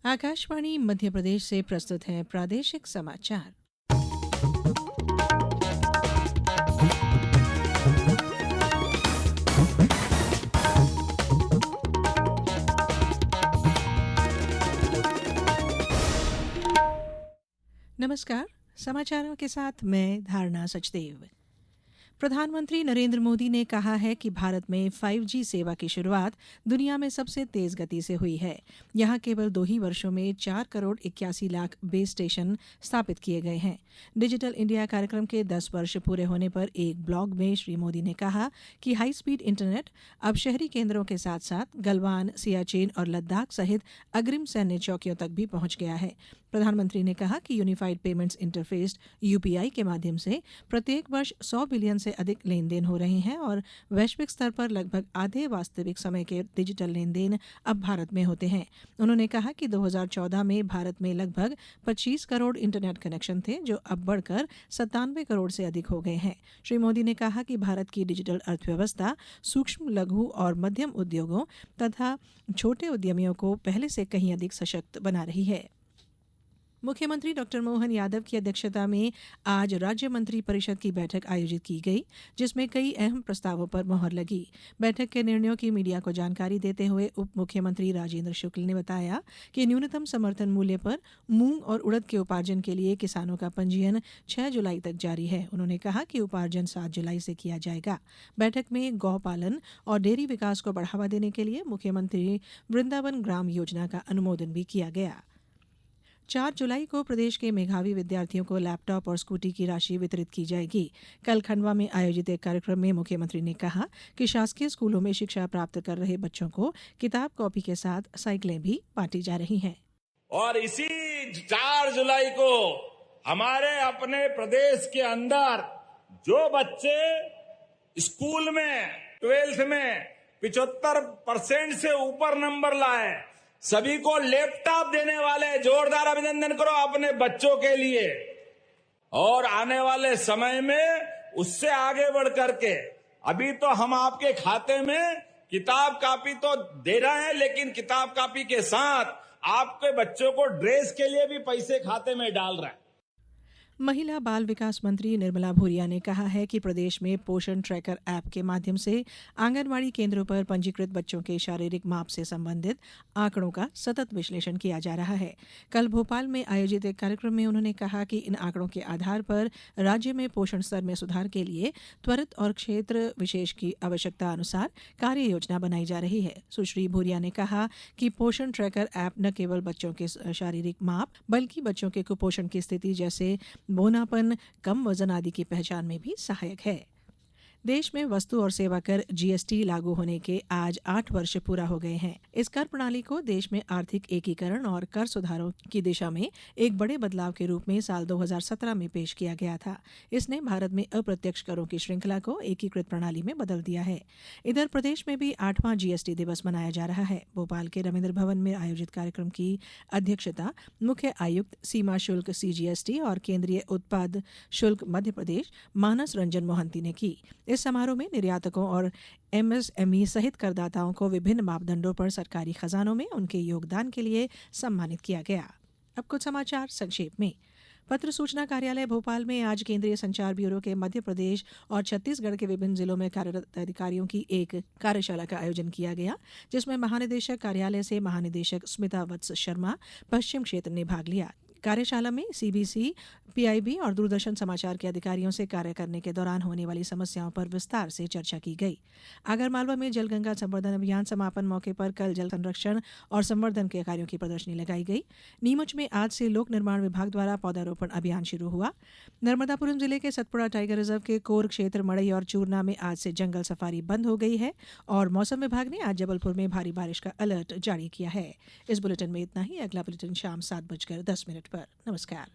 आकाशवाणी मध्य प्रदेश से प्रस्तुत है प्रादेशिक समाचार। नमस्कार, समाचारों के साथ मैं धारणा सचदेव। प्रधानमंत्री नरेंद्र मोदी ने कहा है कि भारत में 5G सेवा की शुरुआत दुनिया में सबसे तेज गति से हुई है। यहां केवल 2 ही वर्षों में 4 करोड़ 81 लाख बेस स्टेशन स्थापित किए गए हैं। डिजिटल इंडिया कार्यक्रम के 10 वर्ष पूरे होने पर एक ब्लॉग में श्री मोदी ने कहा कि हाई स्पीड इंटरनेट अब शहरी केंद्रों के साथ साथ गलवान, सियाचिन और लद्दाख सहित अग्रिम सैन्य चौकियों तक भी पहुंच गया है। प्रधानमंत्री ने कहा कि यूनिफाइड पेमेंट्स इंटरफेस यूपीआई के माध्यम से प्रत्येक वर्ष 100 बिलियन से अधिक लेन देन हो रहे हैं और वैश्विक स्तर पर लगभग आधे वास्तविक समय के डिजिटल लेन देन अब भारत में होते हैं। उन्होंने कहा कि 2014 में भारत में लगभग 25 करोड़ इंटरनेट कनेक्शन थे, जो अब बढ़कर 97 करोड़ से अधिक हो गए हैं। श्री मोदी ने कहा कि भारत की डिजिटल अर्थव्यवस्था सूक्ष्म, लघु और मध्यम उद्योगों तथा छोटे उद्यमियों को पहले से कहीं अधिक सशक्त बना रही है। मुख्यमंत्री डॉक्टर मोहन यादव की अध्यक्षता में आज राज्य मंत्री परिषद की बैठक आयोजित की गई, जिसमें कई अहम प्रस्तावों पर मुहर लगी। बैठक के निर्णयों की मीडिया को जानकारी देते हुए उप मुख्यमंत्री राजेंद्र शुक्ल ने बताया कि न्यूनतम समर्थन मूल्य पर मूंग और उड़द के उपार्जन के लिए किसानों का पंजीयन 6 जुलाई तक जारी है। उन्होंने कहा कि उपार्जन 7 जुलाई से किया जाएगा। बैठक में गौ पालन और डेयरी विकास को बढ़ावा देने के लिए मुख्यमंत्री वृंदावन ग्राम योजना का अनुमोदन भी किया गया। 4 जुलाई को प्रदेश के मेधावी विद्यार्थियों को लैपटॉप और स्कूटी की राशि वितरित की जाएगी। कल खंडवा में आयोजित एक कार्यक्रम में मुख्यमंत्री ने कहा कि शासकीय स्कूलों में शिक्षा प्राप्त कर रहे बच्चों को किताब कॉपी के साथ साइकिलें भी बांटी जा रही हैं। और इसी 4 जुलाई को हमारे अपने प्रदेश के अंदर जो बच्चे स्कूल में 12th में 75% से ऊपर नंबर लाए, सभी को लैपटॉप देने वाले, जोरदार अभिनंदन करो अपने बच्चों के लिए। और आने वाले समय में उससे आगे बढ़ करके अभी तो हम आपके खाते में किताब कापी तो दे रहे हैं, लेकिन किताब कापी के साथ आपके बच्चों को ड्रेस के लिए भी पैसे खाते में डाल रहे हैं। महिला बाल विकास मंत्री निर्मला भूरिया ने कहा है कि प्रदेश में पोषण ट्रैकर ऐप के माध्यम से आंगनवाड़ी केंद्रों पर पंजीकृत बच्चों के शारीरिक माप से संबंधित आंकड़ों का सतत विश्लेषण किया जा रहा है। कल भोपाल में आयोजित एक कार्यक्रम में उन्होंने कहा कि इन आंकड़ों के आधार पर राज्य में पोषण स्तर में सुधार के लिए त्वरित और क्षेत्र विशेष की आवश्यकता अनुसार कार्य योजना बनाई जा रही है। सुश्री भूरिया ने कहा कि पोषण ट्रैकर ऐप न केवल बच्चों के शारीरिक माप बल्कि बच्चों के कुपोषण की स्थिति जैसे बोनापन, कम वजन आदि की पहचान में भी सहायक है। देश में वस्तु और सेवा कर जीएसटी लागू होने के आज 8 वर्ष पूरा हो गए हैं। इस कर प्रणाली को देश में आर्थिक एकीकरण और कर सुधारों की दिशा में एक बड़े बदलाव के रूप में साल 2017 में पेश किया गया था। इसने भारत में अप्रत्यक्ष करों की श्रृंखला को एकीकृत प्रणाली में बदल दिया है। इधर प्रदेश में भी 8वां जीएसटी दिवस मनाया जा रहा है। भोपाल के रविन्द्र भवन में आयोजित कार्यक्रम की अध्यक्षता मुख्य आयुक्त सीमा शुल्क सीजीएसटी और केंद्रीय उत्पाद शुल्क मध्य प्रदेश मानस रंजन मोहंती ने की। इस समारोह में निर्यातकों और एमएसएमई सहित करदाताओं को विभिन्न मापदंडों पर सरकारी खजानों में उनके योगदान के लिए सम्मानित किया गया। अब कुछ समाचार संक्षेप में। पत्र सूचना कार्यालय भोपाल में आज केंद्रीय संचार ब्यूरो के मध्य प्रदेश और छत्तीसगढ़ के विभिन्न जिलों में कार्यरत अधिकारियों की एक कार्यशाला का आयोजन किया गया, जिसमें महानिदेशक कार्यालय से महानिदेशक स्मिता वत्स शर्मा पश्चिम क्षेत्र ने भाग लिया। कार्यशाला में सीबीसी, पीआईबी और दूरदर्शन समाचार के अधिकारियों से कार्य करने के दौरान होने वाली समस्याओं पर विस्तार से चर्चा की गई। आगरमालवा में जलगंगा संवर्धन अभियान समापन मौके पर कल जल संरक्षण और संवर्धन के कार्यों की प्रदर्शनी लगाई गई। नीमच में आज से लोक निर्माण विभाग द्वारा पौधारोपण अभियान शुरू हुआ। नर्मदापुरम जिले के सतपुड़ा टाइगर रिजर्व के कोर क्षेत्र मड़ई और चूरना में आज से जंगल सफारी बंद हो गई है और मौसम विभाग ने आज जबलपुर में भारी बारिश का अलर्ट जारी किया है। इस बुलेटिन में इतना ही। अगला बुलेटिन शाम 7:10 पर। नमस्कार।